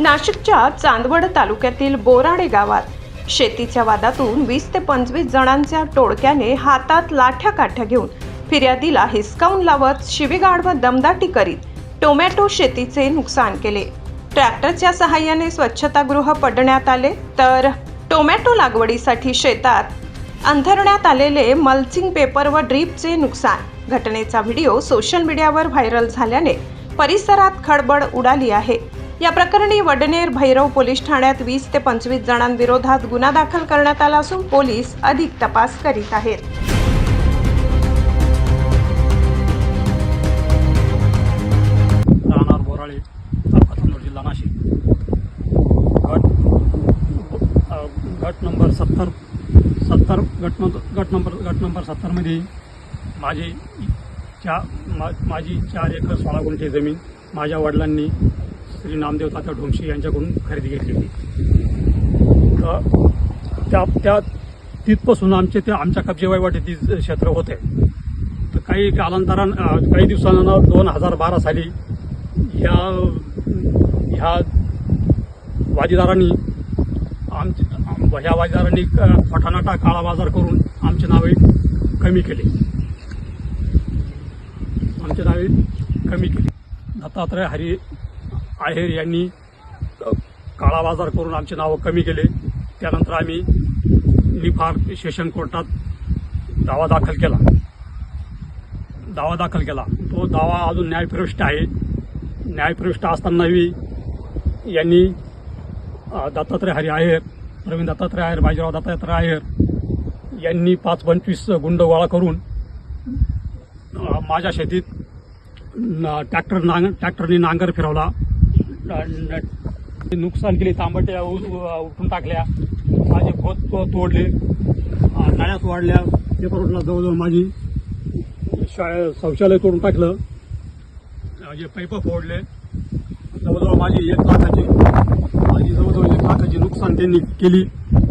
नाशिकच्या चांदवड तालुक्यातील बोराडे गावात शेतीच्या वादातून 20 ते 25 जणांच्या टोळक्याने हातात लाठ्या काठ्या घेऊन फिर्यादीला हिसकावून लावत शिवीगाळ व दमदाटी करीत टोमॅटो शेतीचे नुकसान केले। ट्रॅक्टरच्या सहाय्याने स्वच्छतागृह पडण्यात आले, तर टोमॅटो लागवडीसाठी शेतात अंथरण्यात आलेले मल्चिंग पेपर व ड्रीपचे नुकसान। घटनेचा व्हिडिओ सोशल मीडियावर व्हायरल झाल्याने परिसरात खळबळ उडाली आहे। या प्रकरणी वडनेर भैरव पोलीस ठाण्यात 20 ते 25 जणांविरोधात गुन्हा दाखल करण्यात आला असून पोलीस अधिक तपास करीत आहेत। राहणार बोराळे, तालुका चांदवड, जिल्हा नाशिक। गट नंबर 70 मध्ये माझी 4 एकर 16 गुंठे जमीन माझ्या वडिलांनी श्री नामदेव तात्या ढोंगशी यांच्याकडून खरेदी घेतली होती। त्या तिथपासून आमच्या कब्जे वहिवाटी क्षेत्र होते। तर काही कालांतरानं काही दिवसांना 2012 साली ह्या वादीदारांनी फटानाटा काळा बाजार करून आमचे नावे कमी केले। दत्तात्रय हरी आहेर यांनी काळा बाजार करून आमचे नाव कमी केले। त्यानंतर आम्ही निफाड सेशन कोर्टात दावा दाखल केला। तो दावा अजून न्यायप्रविष्ट आहे। न्यायप्रविष्ट असतानाही यांनी दत्तात्रय हरी आहेर, प्रवीण दत्तात्रय आहेर, बाजीराव दत्तात्रय आहेर यांनी 5-25 गुंड गोळा करून माझ्या शेतीत ट्रॅक्टरने नांगर फिरवला, नुकसान केले, तांबट्या उठून टाकल्या, माझे खोत तोडले, नाळ्या तोडल्या, पेपर उठला, जवळजवळ माझी शौचालय तोडून टाकलं, माझे पाईप फोडले, जवळजवळ माझी 1 लाखाची नुकसान त्यांनी केली।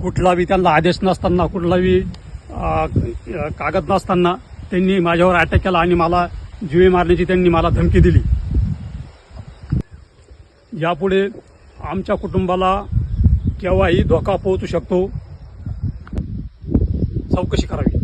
कुठलाही त्यांना आदेश नसताना, कुठलाही कागद नसताना त्यांनी माझ्यावर अटॅक केला आणि मला जीवे मारण्याची त्यांनी मला धमकी दिली। यापुढे आमच्या कुटुंबाला केव्हाही धोका पोहोचू शकतो, चौकशी करावी।